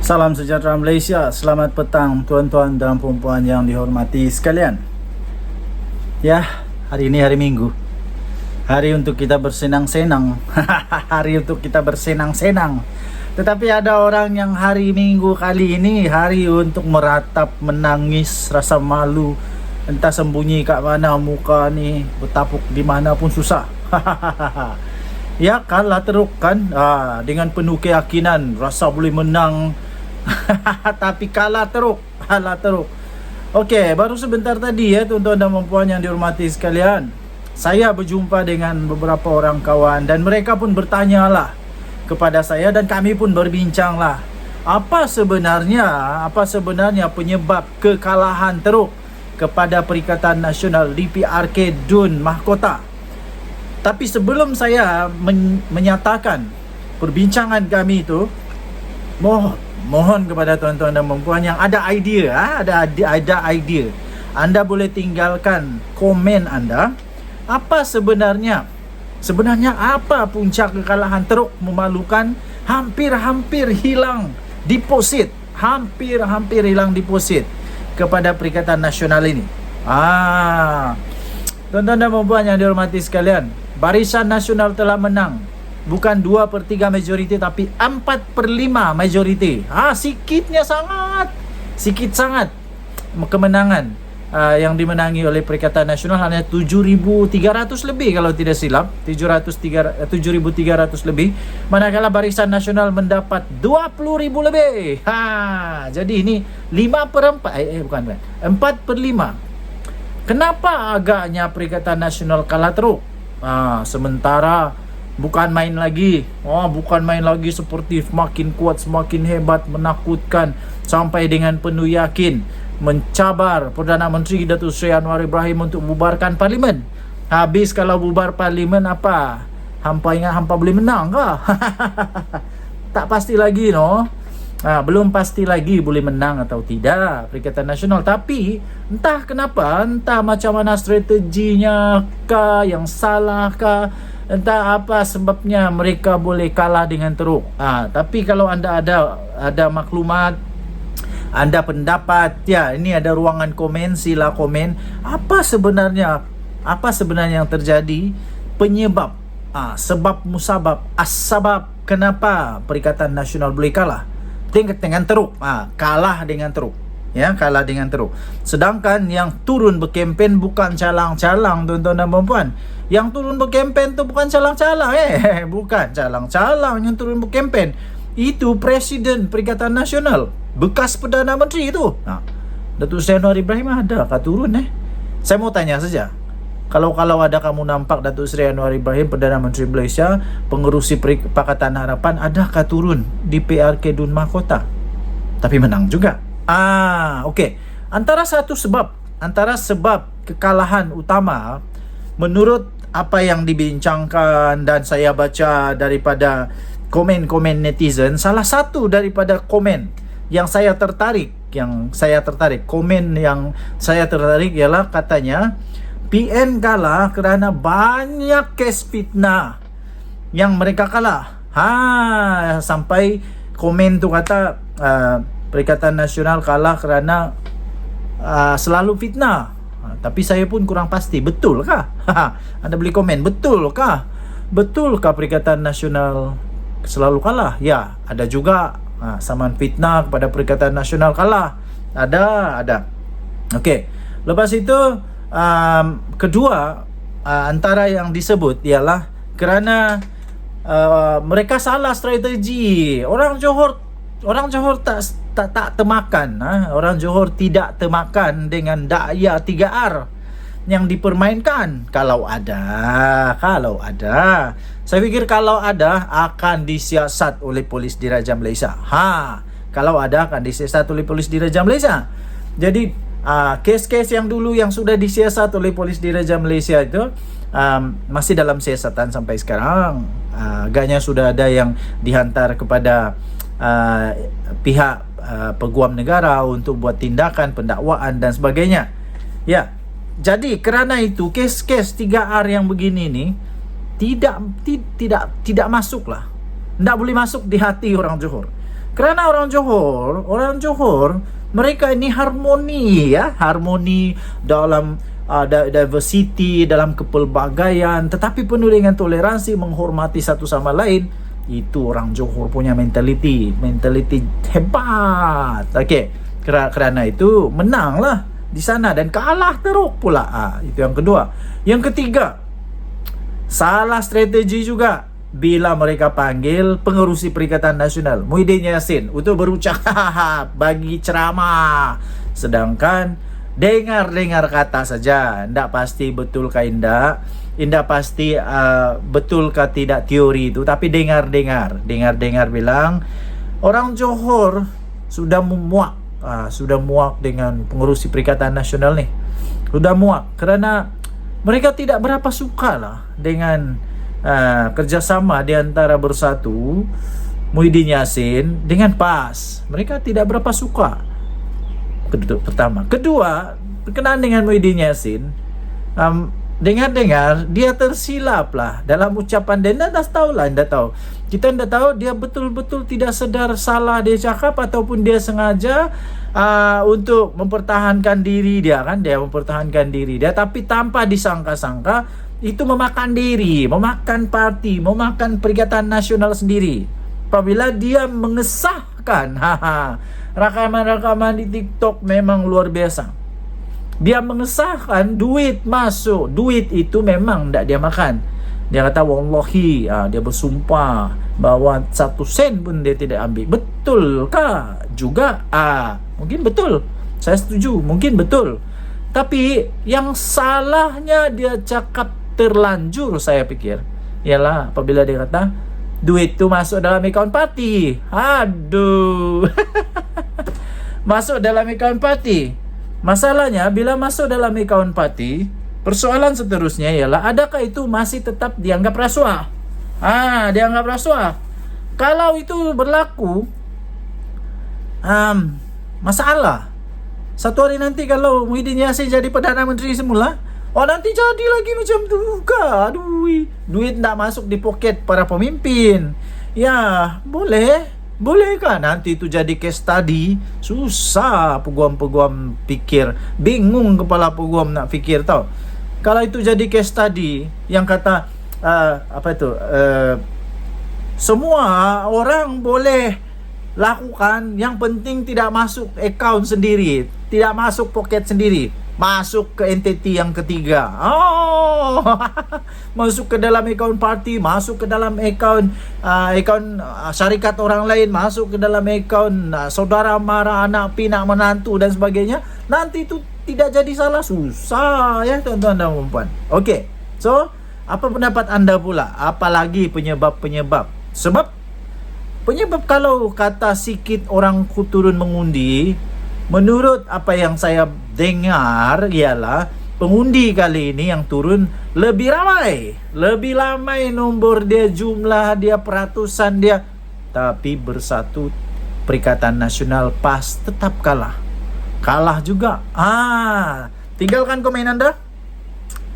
Salam sejahtera Malaysia. Selamat petang tuan-tuan dan puan-puan yang dihormati sekalian. Ya, hari ini hari Minggu. Hari untuk kita bersenang-senang. Hari untuk kita bersenang-senang. Tetapi ada orang yang hari Minggu kali ini hari untuk meratap, menangis, rasa malu. Entah sembunyi kat mana muka ni, bertapuk di mana pun susah. Ya, kalah teruk kan, dengan penuh keyakinan rasa boleh menang. Tapi kalah teruk. Okey, baru sebentar tadi ya tuan-tuan dan puan yang dihormati sekalian, saya berjumpa dengan beberapa orang kawan dan mereka pun bertanyalah kepada saya dan kami pun berbincanglah apa sebenarnya penyebab kekalahan teruk kepada Perikatan Nasional DPRK Dun Mahkota. Tapi sebelum saya menyatakan perbincangan kami itu, mohon kepada tuan-tuan dan puan yang ada idea, ada idea, anda boleh tinggalkan komen anda. Apa sebenarnya apa puncak kekalahan teruk memalukan, hampir hilang deposit, hampir hilang deposit kepada Perikatan Nasional ini. Tuan-tuan dan puan yang dihormati sekalian, Barisan Nasional telah menang. Bukan 2/3 majoriti tapi 4/5 majoriti. Sikit sangat kemenangan yang dimenangi oleh Perikatan Nasional hanya 7,300 lebih kalau tidak silap, 7,300 lebih, manakala Barisan Nasional mendapat 20,000 lebih. Jadi ini 4/5. Kenapa agaknya Perikatan Nasional kalah teruk? Sementara bukan main lagi seperti semakin kuat, semakin hebat, menakutkan sampai dengan penuh yakin mencabar Perdana Menteri Datuk Seri Anwar Ibrahim untuk bubarkan parlimen. Habis kalau bubar parlimen apa? Hampa ingat hampa boleh menang ke? Tak pasti lagi belum pasti lagi boleh menang atau tidak Perikatan Nasional. Tapi entah kenapa, entah macam mana strateginya kah, yang salah kah, entah apa sebabnya mereka boleh kalah dengan teruk. Tapi kalau anda ada maklumat, anda pendapat, ya ini ada ruangan komen, sila komen. Apa sebenarnya yang terjadi, penyebab, sebab musabab, asbab kenapa Perikatan Nasional boleh kalah dengan teruk, kalah dengan teruk. Ya, kalah dengan teruk. Sedangkan yang turun berkempen bukan calang-calang, tuan-tuan dan puan. Yang turun berkempen tu bukan calang-calang, bukan calang-calang yang turun berkempen. Itu Presiden Perikatan Nasional, bekas Perdana Menteri itu. Datuk Seri Anwar Ibrahim ada kah turun? Saya mau tanya saja. Kalau ada kamu nampak Datuk Seri Anwar Ibrahim, Perdana Menteri Malaysia, pengerusi Pakatan Harapan, adakah turun di PRK Dun Mahkota? Tapi menang juga. Okey. Antara sebab kekalahan utama menurut apa yang dibincangkan dan saya baca daripada komen-komen netizen, salah satu daripada komen yang saya tertarik, komen yang saya tertarik ialah katanya PN kalah kerana banyak kes fitnah yang mereka kalah. Sampai komen tu kata Perikatan Nasional kalah kerana selalu fitnah. Tapi saya pun kurang pasti, betulkah? Anda boleh komen, betulkah Perikatan Nasional selalu kalah? Ya, ada juga saman fitnah kepada Perikatan Nasional kalah. Ada. Okey. Lepas itu kedua, antara yang disebut ialah kerana mereka salah strategi. Orang Johor tak temakan. Orang Johor tidak temakan dengan daya 3R yang dipermainkan. Kalau ada, saya fikir kalau ada akan disiasat oleh Polis Diraja Malaysia. Kalau ada akan disiasat oleh Polis Diraja Malaysia. Jadi kes-kes yang dulu yang sudah disiasat oleh Polis Diraja Malaysia itu masih dalam siasatan sampai sekarang. Agaknya sudah ada yang dihantar kepada pihak peguam negara untuk buat tindakan pendakwaan dan sebagainya. Ya. Jadi kerana itu kes-kes 3R yang begini ni tidak masuklah. Tak boleh masuk di hati orang Johor. Karena orang Johor mereka ini harmoni ya, harmoni dalam diversity, dalam kepelbagaian, tetapi penuh dengan toleransi, menghormati satu sama lain. Itu orang Johor punya mentality hebat. Okey, kerana itu menanglah di sana dan kalah teruk pula. Itu yang kedua. Yang ketiga, salah strategi juga bila mereka panggil pengerusi Perikatan Nasional Muhyiddin Yassin untuk berucap bagi ceramah, sedangkan dengar kata saja, ndak pasti betulkah indak pasti betulkah tidak teori itu, tapi dengar bilang orang Johor sudah muak dengan pengerusi Perikatan Nasional nih, sudah muak kerana mereka tidak berapa suka lah dengan kerjasama di antara Bersatu Muhyiddin Yassin dengan PAS. Mereka tidak berapa suka. Pertama. Kedua, berkenaan dengan Muhyiddin Yassin, dengar dia tersilap lah dalam ucapan dia. Anda tahu lah, kita anda tahu dia betul-betul tidak sedar salah dia cakap ataupun dia sengaja untuk mempertahankan diri dia, tapi tanpa disangka-sangka itu memakan diri, memakan parti, memakan Perikatan Nasional sendiri. Apabila dia mengesahkan rakaman-rakaman di TikTok memang luar biasa. Dia mengesahkan duit masuk, duit itu memang tidak dia makan. Dia kata wallahi, dia bersumpah bahwa 1 sen pun dia tidak ambil. Betulkah juga? Mungkin betul. Saya setuju, mungkin betul. Tapi yang salahnya dia cakap terlanjur, saya pikir, ialah apabila dia kata duit itu masuk dalam akaun parti. Aduh. Masuk dalam akaun parti. Masalahnya bila masuk dalam akaun parti, persoalan seterusnya ialah adakah itu masih tetap dianggap rasuah? Dianggap rasuah. Kalau itu berlaku, masalah. Satu hari nanti kalau Muhyiddin Yassin jadi Perdana Menteri semula, nanti jadi lagi macam tu juga. Aduh, duit tak masuk di poket para pemimpin. Ya, bolehkah nanti itu jadi case study? Susah peguam-peguam fikir, bingung kepala peguam nak fikir tau. Kalau itu jadi case study yang kata semua orang boleh lakukan, yang penting tidak masuk akaun sendiri, tidak masuk poket sendiri, masuk ke entiti yang ketiga. Masuk ke dalam akaun parti, masuk ke dalam akaun syarikat orang lain, masuk ke dalam akaun saudara mara, anak pinak, menantu dan sebagainya. Nanti itu tidak jadi salah. Susah ya tuan-tuan dan puan-puan. Okey. So, apa pendapat anda pula? Apalagi penyebab-penyebab? Sebab penyebab kalau kata sikit orang turun mengundi, menurut apa yang saya dengar ialah pengundi kali ini yang turun lebih ramai nombor dia, jumlah dia, peratusan dia, tapi Bersatu Perikatan Nasional PAS tetap kalah juga. Tinggalkan komen anda.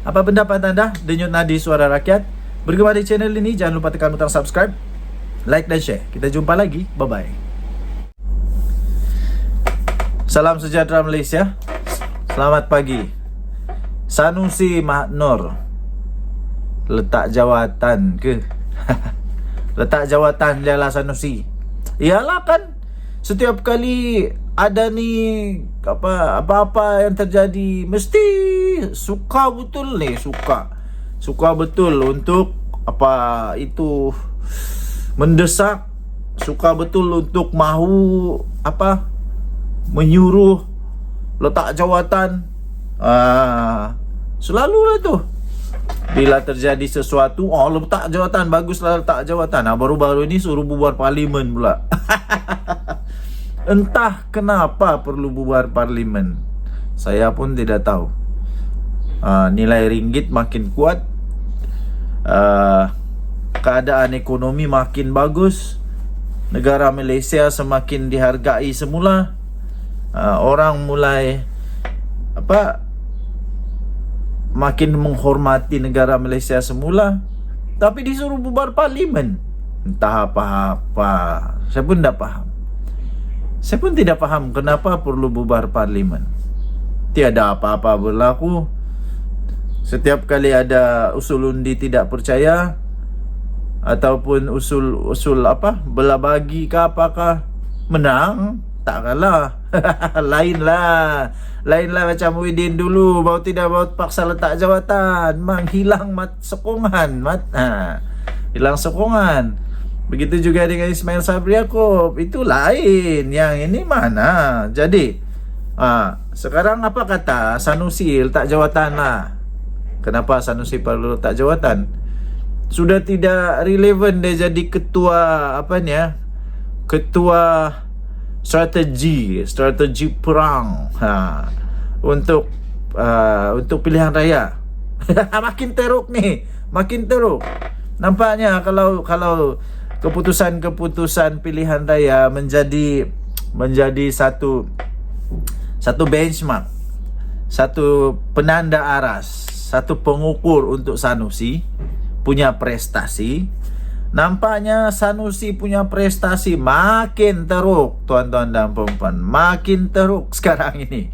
Apa pendapat anda? Denyut Nadi Suara Rakyat. Bergema di channel ini, jangan lupa tekan butang subscribe, like dan share. Kita jumpa lagi. Bye-bye. Salam sejahtera Malaysia. Selamat pagi. Sanusi Mahnur letak jawatan ke? Letak jawatan dia lah Sanusi. Iyalah kan, setiap kali ada ni apa-apa yang terjadi mesti suka betul untuk apa itu mendesak, suka betul untuk mahu menyuruh letak jawatan. Selalulah tu bila terjadi sesuatu, letak jawatan, baguslah letak jawatan. Baru-baru ini suruh bubar parlimen pula. Entah kenapa perlu bubar parlimen, saya pun tidak tahu. Nilai ringgit makin kuat, keadaan ekonomi makin bagus, negara Malaysia semakin dihargai semula. Orang mulai makin menghormati negara Malaysia semula, tapi disuruh bubar parlimen. Entah apa-apa, saya pun tak faham. Saya pun tidak paham kenapa perlu bubar parlimen. Tiada apa-apa berlaku. Setiap kali ada usul undi tidak percaya ataupun usul apa, belah bagi ke apakah, menang, tak kalah. Lainlah macam Muhyiddin dulu, mau tidak mau paksa letak jawatan, menghilang sokongan, hilang sokongan. Begitu juga dengan Ismail Sabri Yaakob, itu lain, yang ini mana. Jadi sekarang apa kata Sanusi, letak jawatan lah. Kenapa Sanusi perlu letak jawatan? Sudah tidak relevan dia jadi ketua ketua strategi perang untuk pilihan raya. Makin teruk nih, makin teruk. Nampaknya kalau keputusan pilihan raya menjadi satu benchmark, satu penanda aras, satu pengukur untuk Sanusi punya prestasi. Nampaknya Sanusi punya prestasi makin teruk, tuan-tuan dan puan-puan, makin teruk sekarang ini.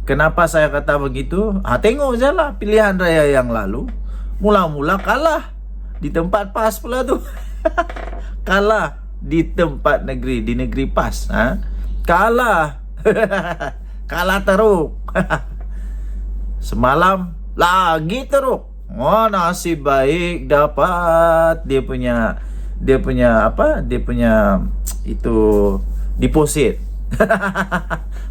Kenapa saya kata begitu? Tengok je lah pilihan raya yang lalu, mula-mula kalah di tempat PAS pula tu. Kalah di tempat di negeri PAS. Kalah. Kalah teruk. Semalam lagi teruk. Nasib baik dapat dia punya itu deposit.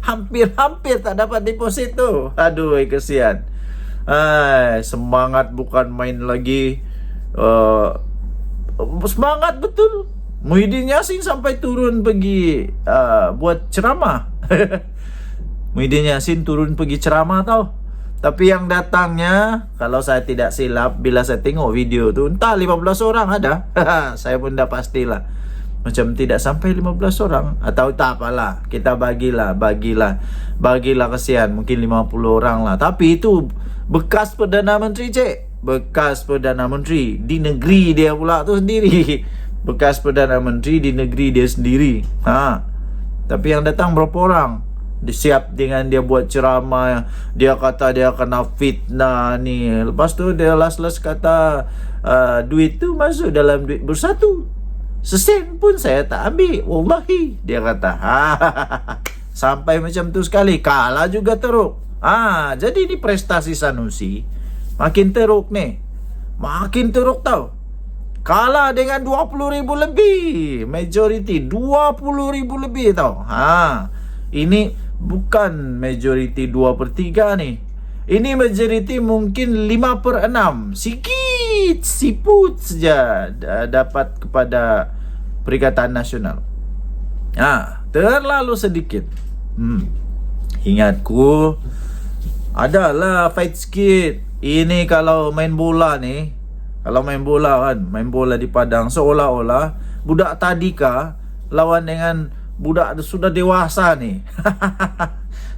Hampir tak dapat deposit tu. Aduh, kesian. Semangat bukan main lagi. Semangat betul. Muhyiddin Yassin sampai turun pergi buat ceramah. Muhyiddin Yassin turun pergi ceramah tau. Tapi yang datangnya, kalau saya tidak silap, bila saya tengok video tu, entah 15 orang ada. Saya pun dah pastilah, macam tidak sampai 15 orang. Atau tak apalah, kita bagilah kesian, mungkin 50 orang lah. Tapi itu bekas Perdana Menteri, cik. Bekas Perdana Menteri di negeri dia pula tu sendiri. Bekas Perdana Menteri di negeri dia sendiri. Tapi yang datang berapa orang? Siap dengan dia buat ceramah, dia kata dia kena fitnah ni. Lepas tu dia last kata duit tu masuk dalam duit bersatu, sesen pun saya tak ambil, wallahi, dia kata. Sampai macam tu sekali, kalah juga teruk. Jadi ni prestasi Sanusi makin teruk ni. Makin teruk tau. Kalah dengan 20,000 lebih. Majority 20,000 lebih tau. Ini bukan majority 2/3 ni. Ini majority mungkin 5/6. Sikit, siput saja dapat kepada Perikatan Nasional. Terlalu sedikit. Ingatku, adalah fight sikit. Ini kalau main bola ni, main bola di padang, seolah-olah budak tadika lawan dengan budak sudah dewasa ni.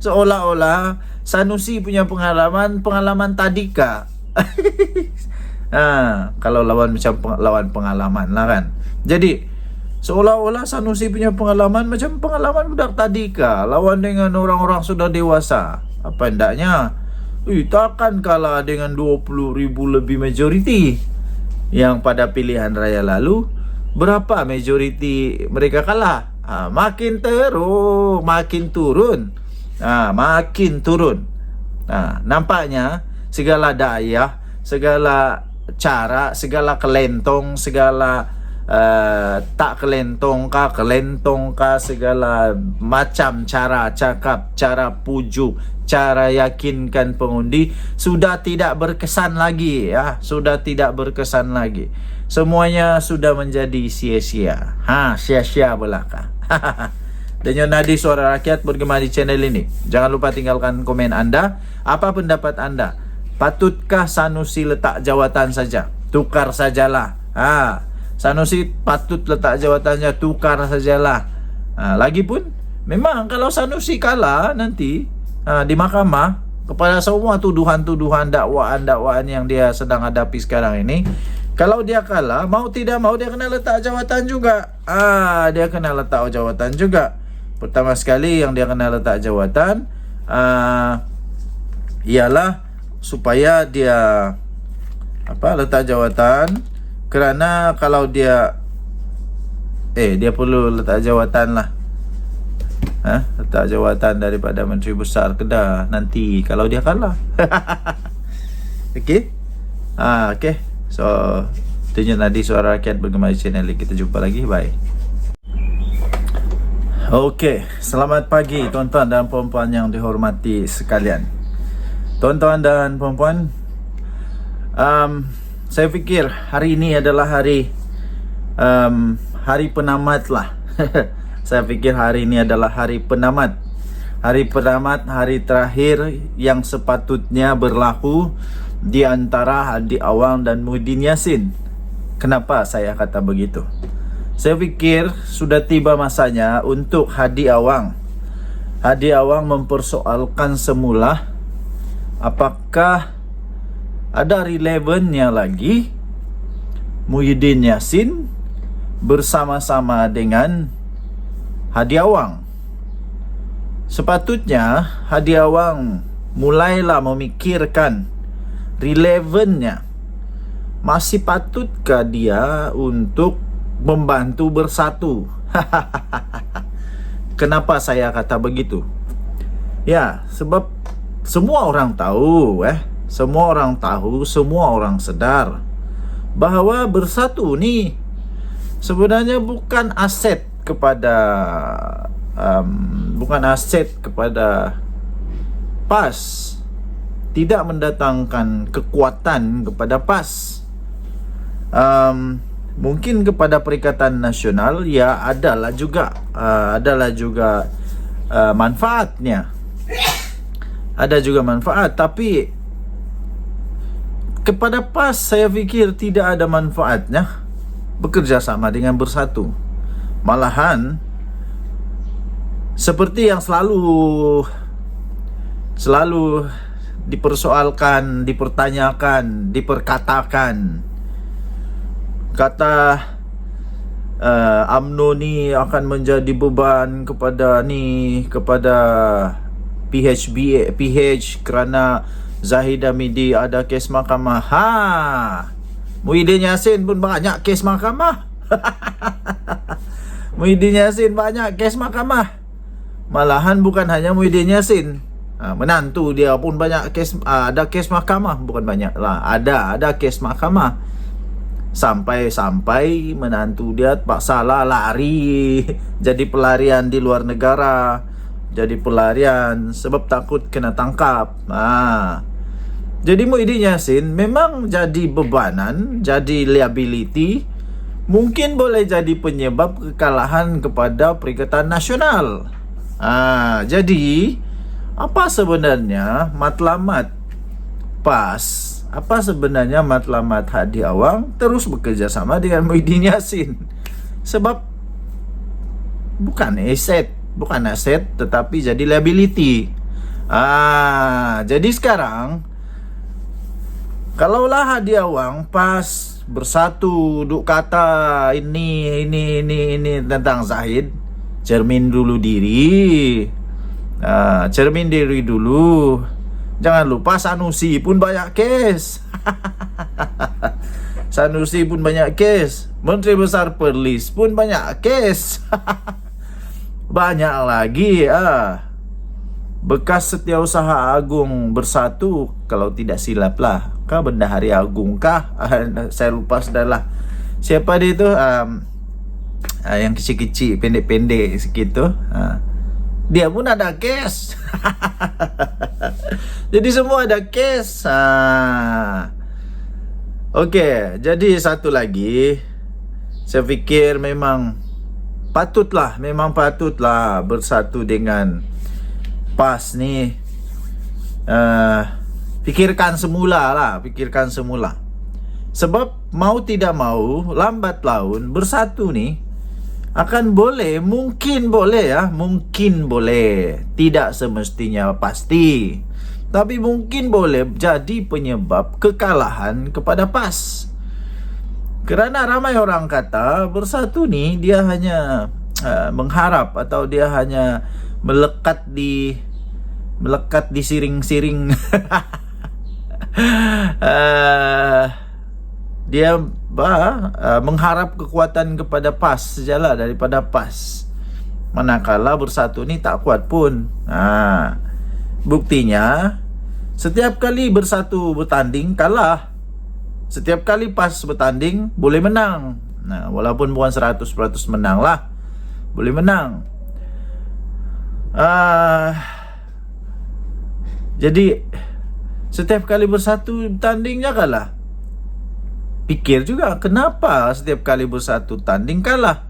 Seolah-olah Sanusi punya pengalaman tadika. Kalau lawan macam lawan pengalaman lah kan. Jadi seolah-olah Sanusi punya pengalaman macam pengalaman budak tadika lawan dengan orang-orang sudah dewasa. Apa hendaknya? Takkan kalah dengan 20,000 lebih majority. Yang pada pilihan raya lalu, berapa majority mereka kalah? Makin teruk, makin turun. Makin turun. Nampaknya segala daya, segala cara, segala kelentong, segala tak kelentong kah, segala macam cara cakap, cara pujuk, cara yakinkan pengundi sudah tidak berkesan lagi, sudah tidak berkesan lagi. Semuanya sudah menjadi sia-sia. Sia-sia belaka. Dan Nadi Suara Rakyat bergema di channel ini. Jangan lupa tinggalkan komen Anda. Apa pendapat Anda? Patutkah Sanusi letak jawatan saja? Tukar sajalah. Sanusi patut letak jawatannya, tukar sajalah. Lagipun memang kalau Sanusi kalah nanti di mahkamah kepada semua tuduhan-tuduhan, dakwaan-dakwaan yang dia sedang hadapi sekarang ini, kalau dia kalah, mau tidak mau dia kena letak jawatan juga. Dia kena letak jawatan juga. Pertama sekali yang dia kena letak jawatan ialah supaya dia letak jawatan, kerana kalau dia perlu letak jawatan lah. Letak jawatan daripada Menteri Besar Kedah nanti kalau dia kalah. Okey. Okey. So, tunjuk nanti Suara Rakyat bergema di channel ini. Kita jumpa lagi. Bye. Okey, selamat pagi tuan-tuan dan puan-puan yang dihormati sekalian. Tuan-tuan dan puan-puan, saya fikir hari ini adalah hari penamat lah. Saya fikir hari ini adalah hari penamat. Hari penamat, hari terakhir yang sepatutnya berlaku di antara Hadi Awang dan Muhyiddin Yassin. Kenapa saya kata begitu? Saya fikir sudah tiba masanya untuk Hadi Awang mempersoalkan semula apakah ada relevannya lagi Muhyiddin Yassin bersama-sama dengan Hadi Awang. Sepatutnya Hadi Awang mulailah memikirkan relevannya. Masih patutkah dia untuk membantu bersatu? Kenapa saya kata begitu? Ya, sebab semua orang tahu, semua orang sedar bahawa bersatu ni sebenarnya bukan aset kepada PAS, tidak mendatangkan kekuatan kepada PAS. Mungkin kepada Perikatan Nasional ya adalah juga manfaatnya. Ada juga manfaat, tapi kepada PAS saya fikir tidak ada manfaatnya bekerja sama dengan bersatu. Malahan seperti yang selalu dipersoalkan, dipertanyakan, diperkatakan, kata UMNO ni akan menjadi beban kepada PH kerana Zahid Hamidi ada kes mahkamah. Muhyiddin Yassin pun banyak kes mahkamah. Muhyiddin Yassin banyak kes mahkamah. Malahan bukan hanya Muhyiddin Yassin, menantu dia pun banyak kes, ada kes mahkamah. Bukan banyak lah, ada kes mahkamah. Sampai menantu dia paksalah lari, jadi pelarian di luar negara, jadi pelarian sebab takut kena tangkap. Jadi Muhyiddin Yassin memang jadi bebanan, jadi liability, mungkin boleh jadi penyebab kekalahan kepada Perikatan Nasional. Jadi apa sebenarnya matlamat PAS? Apa sebenarnya matlamat Hadi Awang terus bekerja sama dengan Muhyiddin Yassin? Sebab bukan aset tetapi jadi liability. Jadi sekarang kalaulah Hadi Awang PAS bersatu duk kata ini tentang Zahid, cermin diri dulu. Jangan lupa Sanusi pun banyak kes. Sanusi pun banyak kes. Menteri Besar Perlis pun banyak kes. Banyak lagi. Bekas Setiausaha Agung bersatu, kalau tidak silap lah, Bendahari Agung kah? Saya lupa sudah lah. Siapa dia tu? Yang kecil-kecil, pendek-pendek sikit tu. Dia pun ada kes. Jadi semua ada kes. Okey, jadi satu lagi, saya fikir memang patutlah bersatu dengan PAS ni. Fikirkan semula. Sebab mau tidak mau, lambat laun bersatu ni akan mungkin boleh, tidak semestinya pasti, tapi mungkin boleh jadi penyebab kekalahan kepada PAS. Kerana ramai orang kata bersatu ni dia hanya mengharap, atau dia hanya melekat di siring-siring. Dia mengharap kekuatan kepada PAS sajalah daripada PAS. Manakala Bersatu ni tak kuat pun. Buktinya setiap kali Bersatu bertanding kalah. Setiap kali PAS bertanding boleh menang. Walaupun bukan 100% menang lah, boleh menang. Jadi setiap kali Bersatu tandingnya kalah. Pikir juga kenapa setiap kali Bersatu tanding kalah.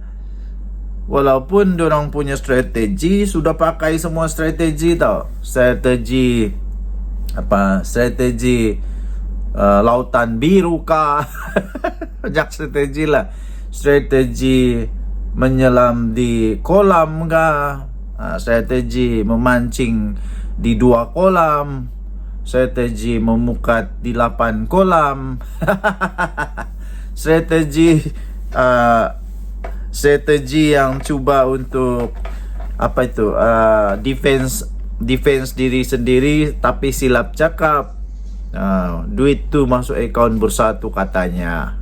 Walaupun diorang punya strategi, sudah pakai semua strategi tau. Strategi lautan biru kah. Banyak strategi lah. Strategi menyelam di kolam kah, strategi memancing di 2 kolam, strategi memukat di 8 kolam. Strategi yang cuba untuk defense diri sendiri, tapi silap cakap. Duit tu masuk akaun Bersatu katanya.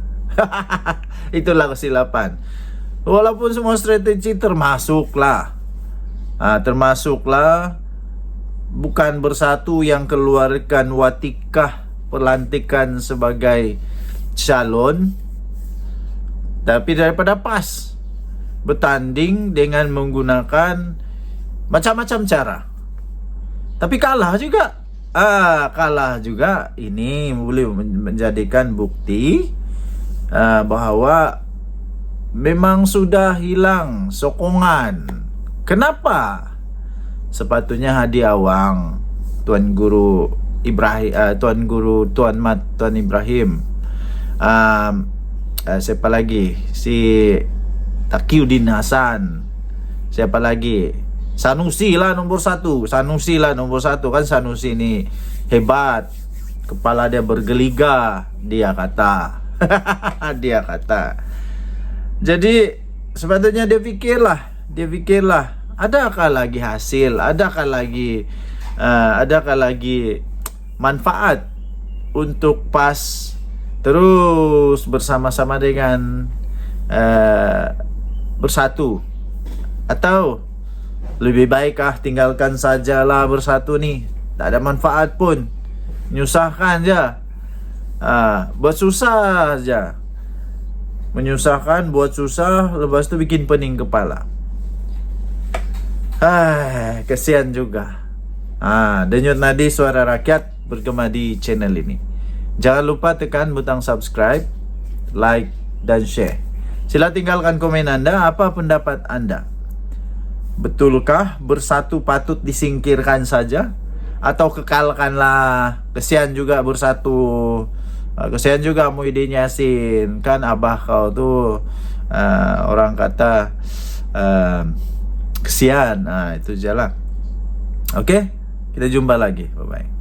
Itulah kesilapan. Walaupun semua strategi termasuklah bukan Bersatu yang keluarkan watikah pelantikan sebagai calon, tapi daripada PAS bertanding dengan menggunakan macam-macam cara, tapi kalah juga. Ini boleh menjadikan bukti bahawa memang sudah hilang sokongan. Kenapa? Sepatutnya Hadi Awang, Tuan Guru Ibrahim, Tuan Ibrahim, siapa lagi? Si Taqiyuddin Hasan, siapa lagi? Sanusi lah nombor 1. Kan Sanusi ni hebat, kepala dia bergeliga, dia kata. Dia kata. Jadi sepatutnya dia fikirlah, adakah lagi hasil, adakah lagi manfaat untuk PAS terus bersama-sama dengan Bersatu, atau lebih baikkah tinggalkan sajalah Bersatu ni, tak ada manfaat pun, menyusahkan je, buat susah je, menyusahkan, buat susah, lepas tu bikin pening kepala. Kesian juga. Denyut nadi suara rakyat bergema di channel ini. Jangan lupa tekan butang subscribe, like dan share. Sila tinggalkan komen anda, apa pendapat anda? Betulkah Bersatu patut disingkirkan saja, atau kekalkanlah? Kesian juga Bersatu, kesian juga Muhyiddin Yassin. Kan abah kau tu orang kata kesian. Itu je lah. Oke, kita jumpa lagi. Bye bye.